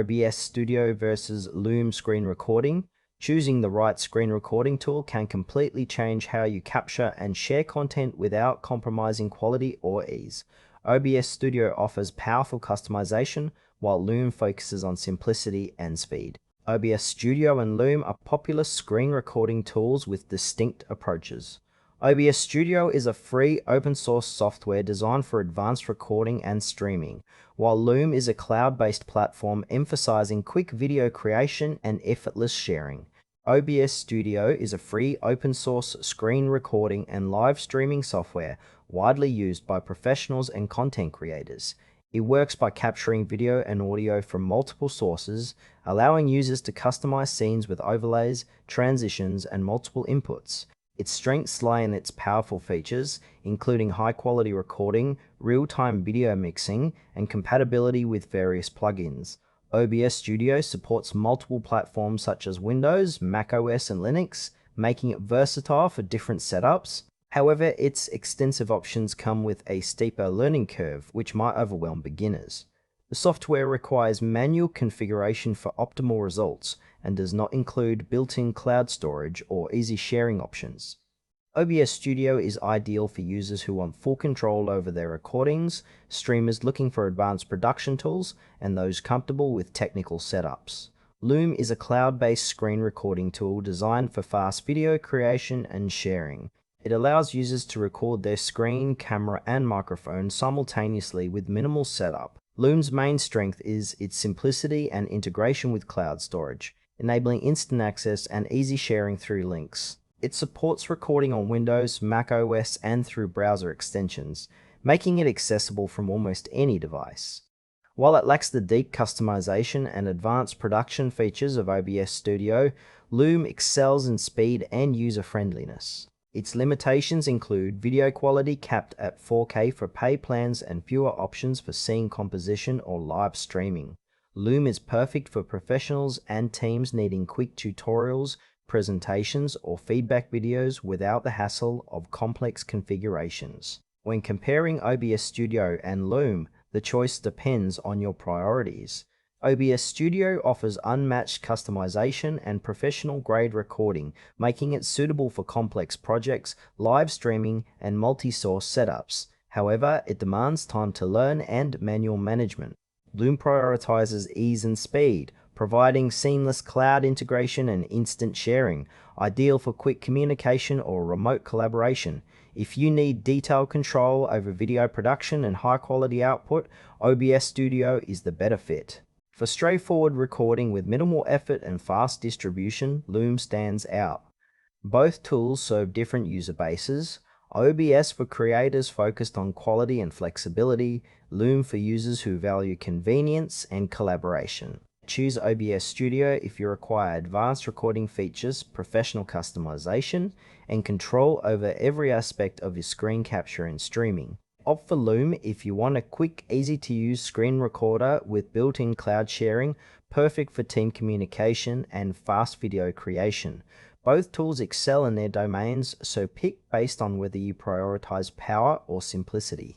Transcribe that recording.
OBS Studio versus Loom screen recording. Choosing the right screen recording tool can completely change how you capture and share content without compromising quality or ease. OBS Studio offers powerful customization, while Loom focuses on simplicity and speed. OBS Studio and Loom are popular screen recording tools with distinct approaches. OBS Studio is a free open-source software designed for advanced recording and streaming, while Loom is a cloud-based platform emphasizing quick video creation and effortless sharing. OBS Studio is a free open-source screen recording and live streaming software widely used by professionals and content creators. It works by capturing video and audio from multiple sources, allowing users to customize scenes with overlays, transitions, and multiple inputs. Its strengths lie in its powerful features, including high-quality recording, real-time video mixing, and compatibility with various plugins. OBS Studio supports multiple platforms such as Windows, macOS, and Linux, making it versatile for different setups. However, its extensive options come with a steeper learning curve, which might overwhelm beginners. The software requires manual configuration for optimal results and does not include built-in cloud storage or easy sharing options. OBS Studio is ideal for users who want full control over their recordings, streamers looking for advanced production tools, and those comfortable with technical setups. Loom is a cloud-based screen recording tool designed for fast video creation and sharing. It allows users to record their screen, camera, and microphone simultaneously with minimal setup. Loom's main strength is its simplicity and integration with cloud storage, enabling instant access and easy sharing through links. It supports recording on Windows, Mac OS, and through browser extensions, making it accessible from almost any device. While it lacks the deep customization and advanced production features of OBS Studio, Loom excels in speed and user-friendliness. Its limitations include video quality capped at 4K for pay plans and fewer options for scene composition or live streaming. Loom is perfect for professionals and teams needing quick tutorials, presentations, or feedback videos without the hassle of complex configurations. When comparing OBS Studio and Loom, the choice depends on your priorities. OBS Studio offers unmatched customization and professional-grade recording, making it suitable for complex projects, live streaming, and multi-source setups. However, it demands time to learn and manual management. Loom prioritizes ease and speed, providing seamless cloud integration and instant sharing, ideal for quick communication or remote collaboration. If you need detailed control over video production and high-quality output, OBS Studio is the better fit. For straightforward recording with minimal effort and fast distribution, Loom stands out. Both tools serve different user bases. OBS for creators focused on quality and flexibility, Loom for users who value convenience and collaboration. Choose OBS Studio if you require advanced recording features, professional customization, and control over every aspect of your screen capture and streaming. Opt for Loom if you want a quick, easy-to-use screen recorder with built-in cloud sharing, perfect for team communication and fast video creation. Both tools excel in their domains, so pick based on whether you prioritize power or simplicity.